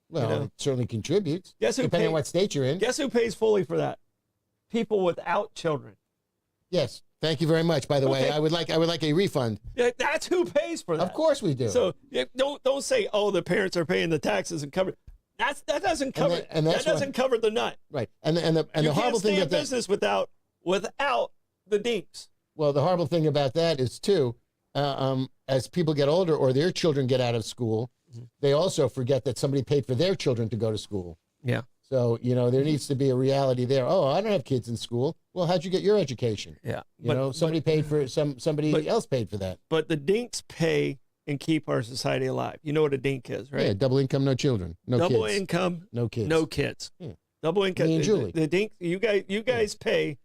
Well, you know. it certainly contributes. Guess who depending pay- on what state you're in. Guess who pays fully for that? People without children. Yes. Thank you very much. By the way, Okay. I would like a refund. Yeah, that's who pays for that. Of course we do. So don't say, oh, the parents are paying the taxes and cover. That doesn't cover. that's that doesn't cover the nut. right. And the You horrible can't thing stay in about that. business without the dinks. Well, the horrible thing about that is too, as people get older or their children get out of school, Mm-hmm. they also forget that somebody paid for their children to go to school. Yeah. So there needs to be a reality there. Oh, I don't have kids in school. Well, how'd you get your education? Yeah. Somebody paid for somebody but- else paid for that. But the dinks pay and keep our society alive. You know what a dink is, right? Yeah, double income, no children, no Double kids, income, no kids. no kids. Yeah. Double income. Me and Julie. The dink. You guys pay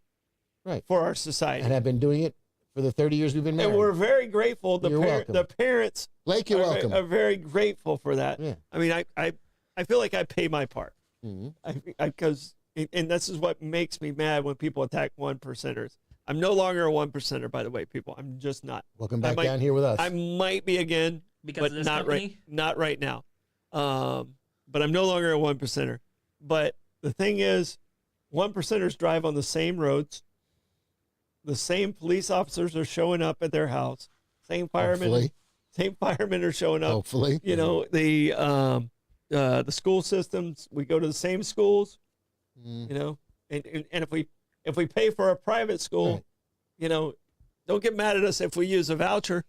Right. for our society, And I've been doing it for the 30 years we've been married. and we're very grateful. You're welcome. The parents Blake, you're welcome. are very grateful for that. Yeah. I mean, I feel like I pay my part. Mhm. Because and this is what makes me mad when people attack 1%ers. I'm no longer a 1%er, by the way, people. I'm just not. Welcome back might- down here with us. I might be again, Because but of this not company? not right now. But I'm no longer a 1%er. But the thing is, 1%ers drive on the same roads. The same police officers are showing up at their house. Same firemen are showing up. Hopefully. You know, the school systems, we go to the same schools, Mm. you know, and if we pay for a private school, Right. you know, don't get mad at us if we use a voucher,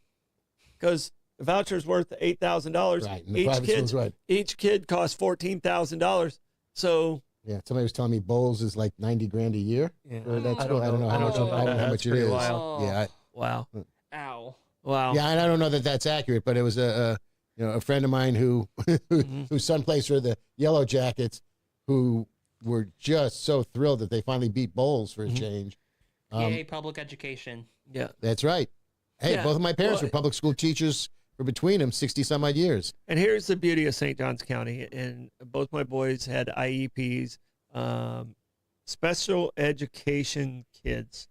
because the voucher's worth $8,000. Right, and the private school's right. Each kid costs $14,000. So Yeah, somebody was telling me Bowles is like $90,000 a year. Yeah. For that I school. I don't know how much. know. I don't know how That's much it pretty is. wild. Yeah, wow, Ow. wow. yeah, and I don't know that that's accurate, but it was a friend of mine who whose son plays for the Yellow Jackets, who were just so thrilled that they finally beat Bowles for a change. Yay, public education. Yeah. That's right. Hey, Yeah, both of my parents well- were public school teachers for between them 60 some odd years. And here's the beauty of St. Johns County, and both my boys had IEPs. Special education kids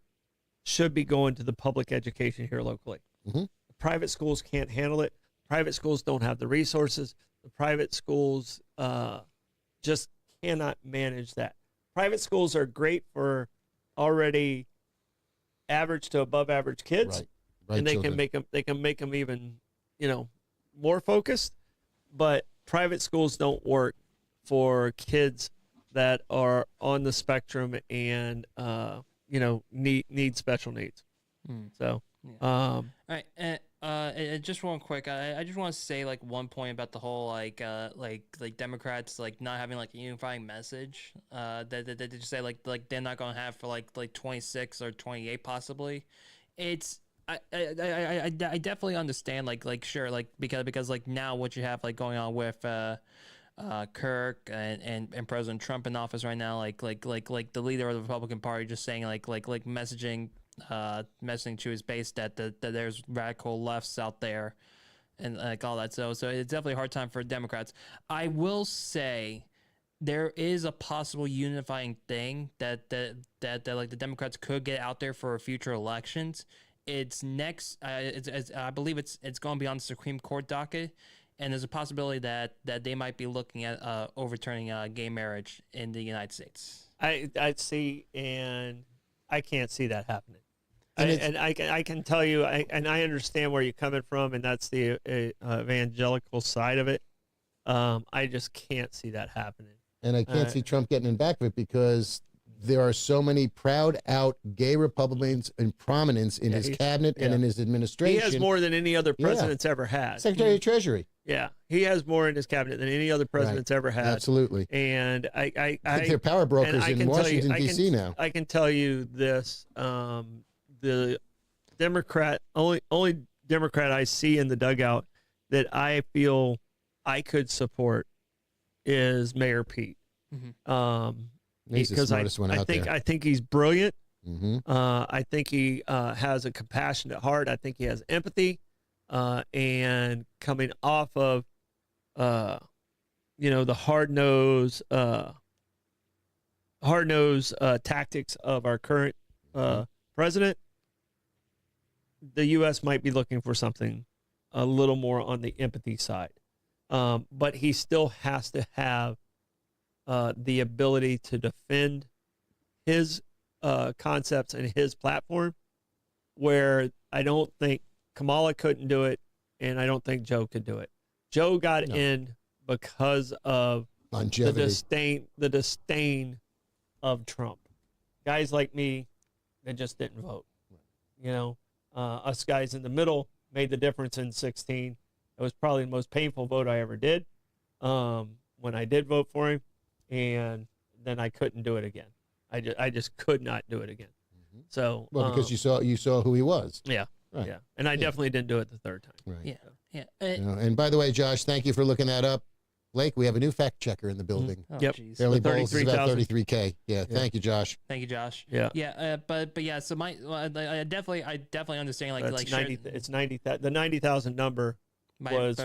should be going to the public education here locally. Mhm. Private schools can't handle it. Private schools don't have the resources. The private schools just cannot manage that. Private schools are great for already average to above average kids, Right. and they children. can make them even, more focused. But private schools don't work for kids that are on the spectrum and need special needs. So, all right, and just one quick, I just want to say like one point about the whole like Democrats like not having like a unifying message. That they just say like they're not gonna have for like 26 or 28 possibly. It's I definitely understand like sure like because like now what you have like going on with Kirk and President Trump in office right now, like the leader of the Republican Party just saying like messaging to his base that there's radical lefts out there and like all that. So it's definitely a hard time for Democrats. I will say there is a possible unifying thing that like the Democrats could get out there for future elections. It's next. I believe it's going to be on the Supreme Court docket, and there's a possibility that they might be looking at overturning gay marriage in the United States. I see, and I can't see that happening. I can tell you, I understand where you're coming from, and that's the evangelical side of it. I just can't see that happening. And I can't see Trump getting in back of it because there are so many proud out gay Republicans in prominence in his cabinet and in his administration. He has more than any other president's ever had. Secretary of Treasury. Yeah, he has more in his cabinet than any other president's ever had. Absolutely. And I they're power brokers in Washington, D.C. now. I can tell you this: the only Democrat I see in the dugout that I feel I could support is Mayor Pete. He's the smartest one out there. I think he's brilliant. Mm-hmm. I think he has a compassionate heart. I think he has empathy. And coming off of, the hard-nosed tactics of our current president, the U.S. might be looking for something a little more on the empathy side. But he still has to have the ability to defend his concepts and his platform, where I don't think Kamala couldn't do it, and I don't think Joe could do it. Joe got in because of longevity, the disdain of Trump. Guys like me that just didn't vote. Us guys in the middle made the difference in 2016. It was probably the most painful vote I ever did when I did vote for him, and then I couldn't do it again. I just could not do it again. Mm-hmm. So because you saw who he was. Yeah. Right. Yeah, and I definitely didn't do it the third time. Right. Yeah. And by the way, Josh, thank you for looking that up. Blake, we have a new fact checker in the building. Oh, yep. Geez. Fairly Bowles is about 33K. Yeah. Thank you, Josh. Thank you, Josh. Yeah. Yeah. But yeah. So I definitely understand it's 90. It's 90. The 90,000 number was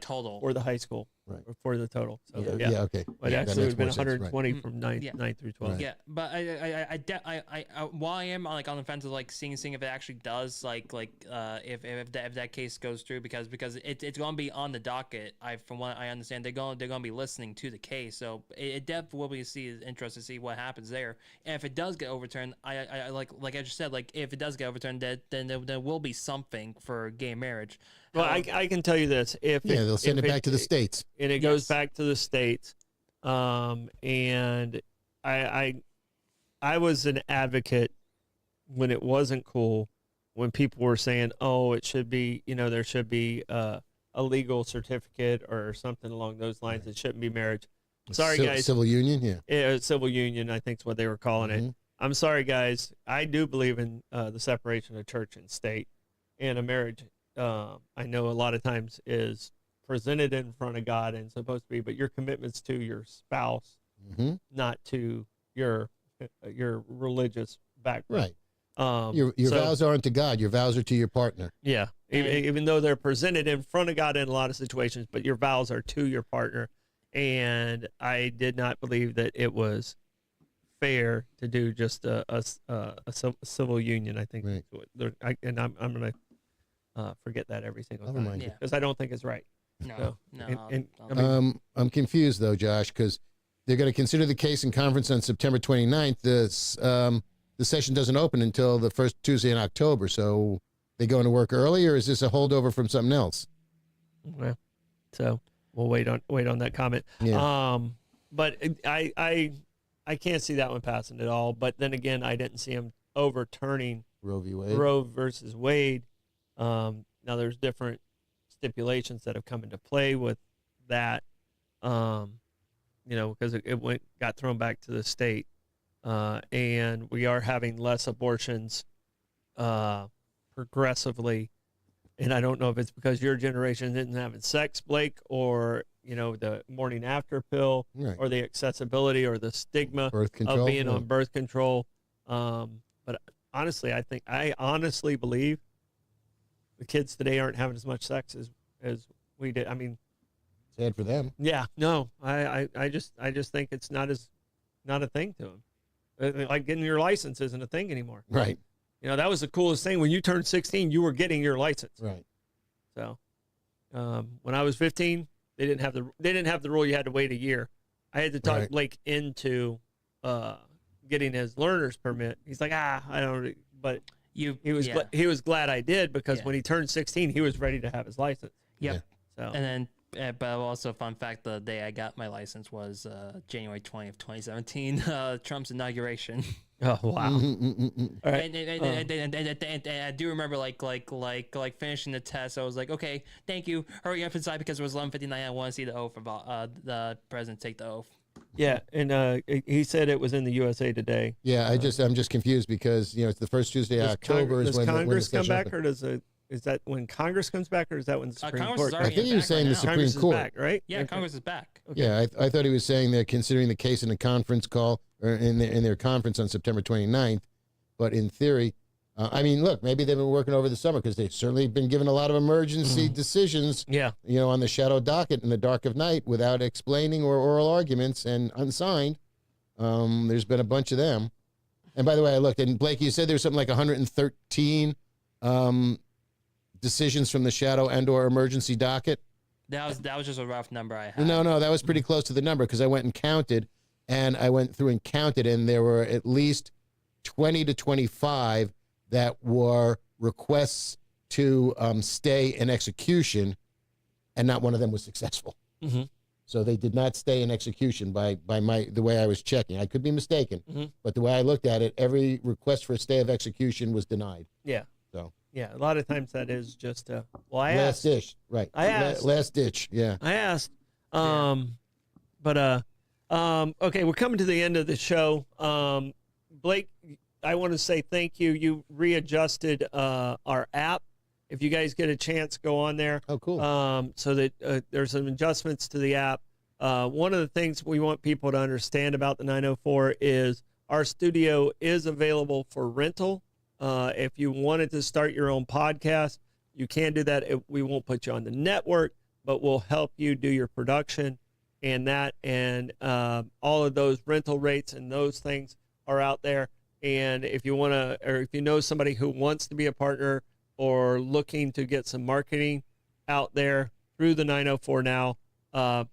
total for the high school. Right. Or for the total. So, yeah. Okay. But actually, it would have been 120 right. from 9 through 12. Right. Yeah, but I while I am like on the fence of like seeing if it actually does if that case goes through because it's going to be on the docket. From what I understand, they're going to be listening to the case, so it definitely will be interesting to see what happens there. And if it does get overturned, I like I just said, like if it does get overturned, then there will be something for gay marriage. Well, I can tell you this: they'll send it back to the states, and it goes back to the states. And I was an advocate when it wasn't cool, when people were saying, "Oh, it should be, there should be a legal certificate or something along those lines. Right. It shouldn't be marriage." Sorry, guys. Civil union, yeah, civil union. I think is what they were calling it. I'm sorry, guys. I do believe in the separation of church and state, and a marriage. I know a lot of times is presented in front of God and supposed to be, but your commitment's to your spouse, not to your religious background. Right. Your vows aren't to God. Your vows are to your partner. Yeah. Even though they're presented in front of God in a lot of situations, but your vows are to your partner. And I did not believe that it was fair to do just a civil union. I think, right. I'm going to forget that every single time because I don't think it's right. No. I'm confused though, Josh, because they're going to consider the case in conference on September 29th. The session doesn't open until the first Tuesday in October. So they going to work early, or is this a holdover from something else? Well, so we'll wait on that comment. Yeah. But I I can't see that one passing at all. But then again, I didn't see him overturning Roe v. Wade. Roe versus Wade. Now there's different stipulations that have come into play with that. Because it got thrown back to the state, and we are having less abortions progressively. And I don't know if it's because your generation didn't have sex, Blake, or the morning after pill, Right. or the accessibility or the stigma Birth control, of being yeah. on birth control. But honestly, I honestly believe the kids today aren't having as much sex as we did. I mean, Sad for them. yeah, no, I just think it's not a thing to them. Like getting your license isn't a thing anymore. Right. That was the coolest thing. When you turned 16, you were getting your license. Right. So, when I was 15, they didn't have the rule you had to wait a year. I had to talk Right. Blake into getting his learner's permit. He's like, I don't. But he was glad I did, because when he turned 16, he was ready to have his license. Yep. So And then, but also, fun fact: the day I got my license was January 20th, 2017, Trump's inauguration. oh wow. All right. And I do remember like finishing the test. I was like, okay, thank you. Hurry up inside because it was 11:59. I want to see the oath of the president take the oath. Yeah, and he said it was in the USA Today. Yeah, I'm just confused because it's the first Tuesday of October Does is when Congress when come back, or is that when Congress comes back, or is that when the Supreme Congress Court? is already I think he was back saying right the now. Supreme Congress is Court. back, right? Yeah, Okay. Congress is back. Okay. Yeah, I thought he was saying they're considering the case in a conference call or in their conference on September 29th. But in theory, I mean, look, maybe they've been working over the summer because they've certainly been given a lot of emergency decisions, Yeah. on the shadow docket in the dark of night without explaining or oral arguments and unsigned. There's been a bunch of them. And by the way, I looked, and Blake, you said there was something like 113 decisions from the shadow and or emergency docket. That was just a rough number I had. No, that was pretty close to the number because I went and counted, and there were at least 20 to 25 that were requests to stay in execution, and not one of them was successful. Mm-hmm. So they did not stay in execution by the way I was checking. I could be mistaken, but the way I looked at it, every request for a stay of execution was denied. Yeah. So Yeah, a lot of times that is just I last asked. ditch, right? I asked. Last ditch, yeah. I asked. Okay, we're coming to the end of the show. Blake, I want to say thank you. You readjusted our app. If you guys get a chance, go on there. Oh, cool. So that there's some adjustments to the app. One of the things we want people to understand about the 904 is our studio is available for rental. If you wanted to start your own podcast, you can do that. We won't put you on the network, but we'll help you do your production and all of those rental rates and those things are out there. And if you want to, or if you know somebody who wants to be a partner or looking to get some marketing out there through the 904 now,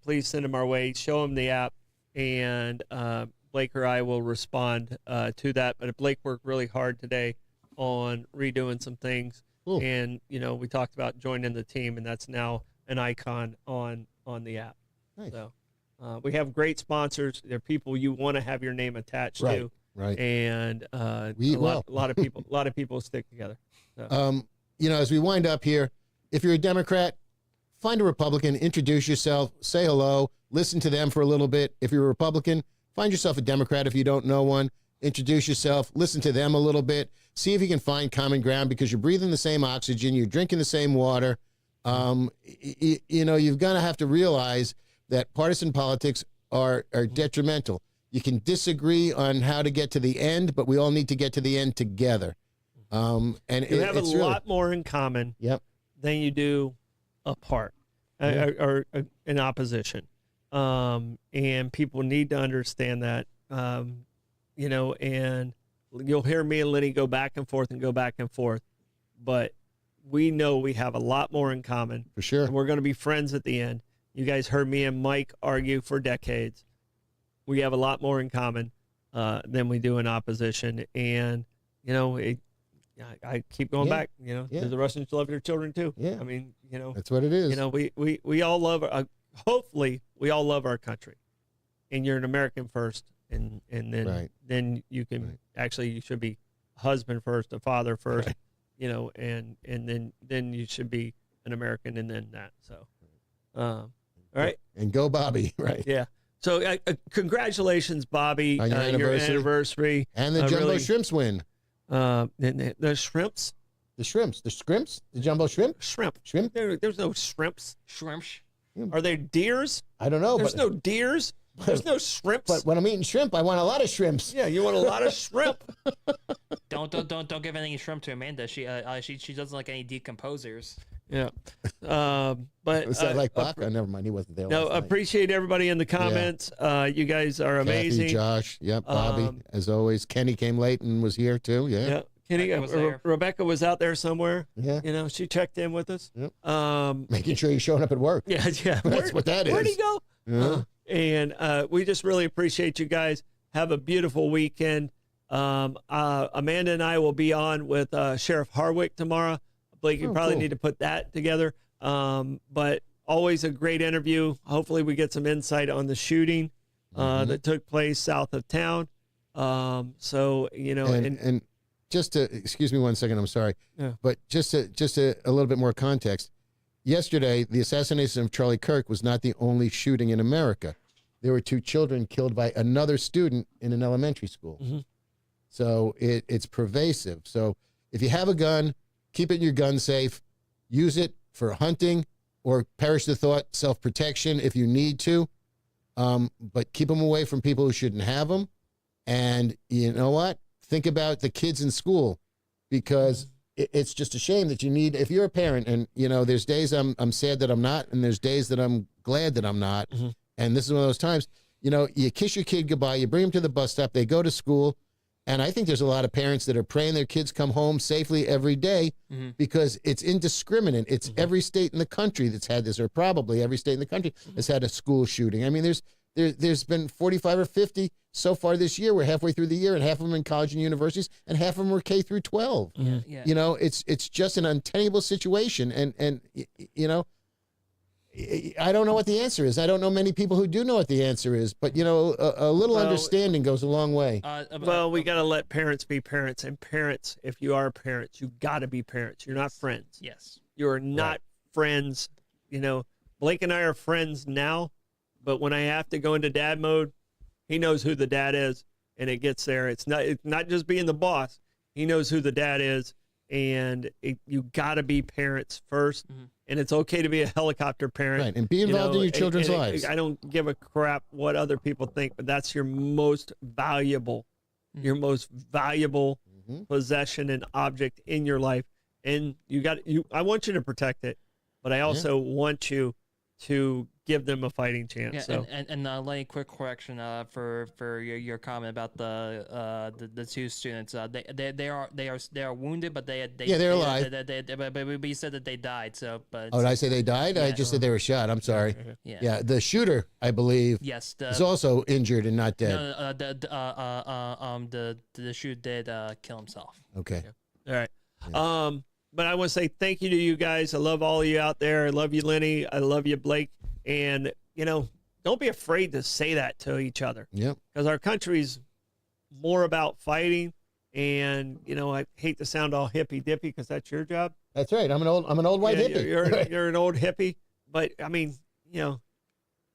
please send them our way, show them the app, and Blake or I will respond to that. But Blake worked really hard today on redoing some things. Cool. And, we talked about joining the team, and that's now an icon on the app. Nice. So we have great sponsors. They're people you want to have your name attached to. Right. And a lot of people stick together. So. As we wind up here, if you're a Democrat, find a Republican, introduce yourself, say hello, listen to them for a little bit. If you're a Republican, find yourself a Democrat if you don't know one, introduce yourself, listen to them a little bit, see if you can find common ground because you're breathing the same oxygen, you're drinking the same water. You've got to have to realize that partisan politics are detrimental. You can disagree on how to get to the end, but we all need to get to the end together. And you have a lot more in common than you do apart or in opposition. And people need to understand that, and you'll hear me and Lenny go back and forth, but we know we have a lot more in common. For sure. And we're going to be friends at the end. You guys heard me and Mike argue for decades. We have a lot more in common than we do in opposition. And, I keep going back, the Russians love their children too. Yeah. I mean, that's what it is. We all love, hopefully we all love our country, and you're an American first. and then Right. then you can actually you should be husband first, a father first, you know, and then you should be an American and then that. So, all right, And go Bobby, right? yeah. So congratulations, Bobby, On your your anniversary. anniversary, And the Jumbo really, Shrimps win. the shrimps, The Jumbo Shrimp? shrimp. Shrimp? There's no shrimps. Shrimps. Are they deers? I don't know. There's but, no deers. There's no shrimps. But when I'm eating shrimp, I want a lot of shrimps. Yeah, you want a lot of shrimp. Don't give any shrimp to Amanda. She doesn't like any decomposers. Yeah. But Was that like Baca? Never mind. He wasn't there. no, last night. appreciate everybody in the comments. You guys are amazing. Kathy, Josh, yep, Bobby, as always. Kenny came late and was here too. Yeah. Yeah. Kenny, Rebecca was there. Rebecca was out there somewhere. Yeah. You know, she checked in with us. Yep. Um, Making sure he's showing up at work. yeah, yeah. That's what that Where'd he is. go? Yeah. And we just really appreciate you guys. Have a beautiful weekend. Amanda and I will be on with Sheriff Harwick tomorrow. Blake, you probably cool. need to put that together. But always a great interview. Hopefully we get some insight on the shooting that took place south of town. So, you know, And just to, excuse me 1 second, I'm sorry. Yeah. But just a little bit more context. Yesterday, the assassination of Charlie Kirk was not the only shooting in America. There were 2 children killed by another student in an elementary school. Mm-hmm. So it's pervasive. So if you have a gun, keep it in your gun safe. Use it for hunting or, perish the thought, self-protection if you need to. But keep them away from people who shouldn't have them. And you know what? Think about the kids in school, because it's just a shame that you need, if you're a parent, and you know, there's days I'm sad that I'm not, and there's days that I'm glad that I'm not. Mm-hmm. And this is one of those times, you know, you kiss your kid goodbye, you bring them to the bus stop, they go to school. And I think there's a lot of parents that are praying their kids come home safely every day, because it's indiscriminate. It's every state in the country that's had this, or probably every state in the country has had a school shooting. I mean, there's been 45 or 50 so far this year. We're halfway through the year, and half of them in college and universities, and half of them were K through 12. Yeah. You know, it's just an untenable situation. And you know, I don't know what the answer is. I don't know many people who do know what the answer is, but you know, a little understanding goes a long way. well, we got to let parents be parents, and parents, if you are parents, you got to be parents. You're not friends. Yes. You're not friends. You know, Blake and I are friends now, but when I have to go into dad mode, he knows who the dad is, and it gets there. It's not just being the boss. He knows who the dad is, and you got to be parents first. And it's okay to be a helicopter parent. Right, and be involved in your children's lives. I don't give a crap what other people think, but that's your most valuable, possession and object in your life. And I want you to protect it, but I also want you to give them a fighting chance. Yeah, so. and let me quick correction for your comment about the 2 students. They are wounded, but they're alive. But we said that they died. So, but Oh, did I say they died? I just said they were shot. I'm sorry. Yeah, the shooter, I believe, yes, is also injured and not dead. the shooter did kill himself. Okay. All right. But I want to say thank you to you guys. I love all of you out there. I love you, Lenny. I love you, Blake. And, you know, don't be afraid to say that to each other. Yep. Because our country's more about fighting. And, you know, I hate to sound all hippy-dippy because that's your job. That's right. I'm an old white Yeah, hippie. You're an old hippie. But, I mean, you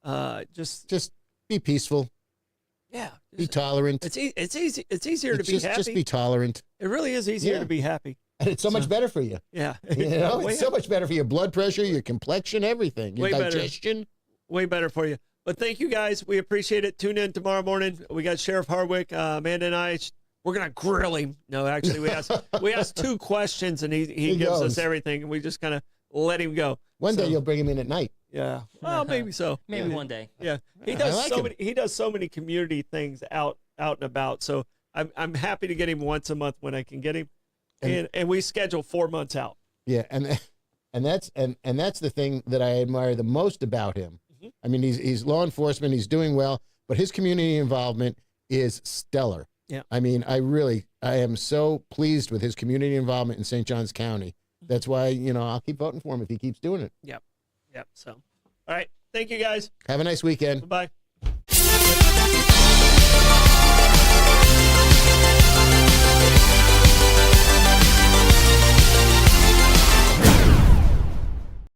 know, Just be peaceful. Yeah. Be tolerant. It's easy. It's easier to be happy. Just be tolerant. It really is easier Yeah. to be happy. And it's so much better for you. Yeah. You know, Way it's so much better for your blood pressure, your complexion, everything, your Way better. digestion. Way better for you. But thank you guys. We appreciate it. Tune in tomorrow morning. We got Sheriff Harwick, Amanda and I. We're gonna grill him. No, actually, we asked 2 questions, and he gives goes. us everything, and we just kind of let him go. One day you'll bring him in at night. Yeah. Well, maybe so. Maybe one day. Yeah. He I does like so him. many. He does so many community things out and about. So I'm happy to get him once a month when I can get him, and we schedule 4 months out. Yeah, and that's the thing that I admire the most about him. I mean, he's law enforcement, he's doing well, but his community involvement is stellar. Yeah. I mean, I am so pleased with his community involvement in St. Johns County. That's why, you know, I'll keep voting for him if he keeps doing it. Yep. So, all right. Thank you guys. Have a nice weekend. Bye.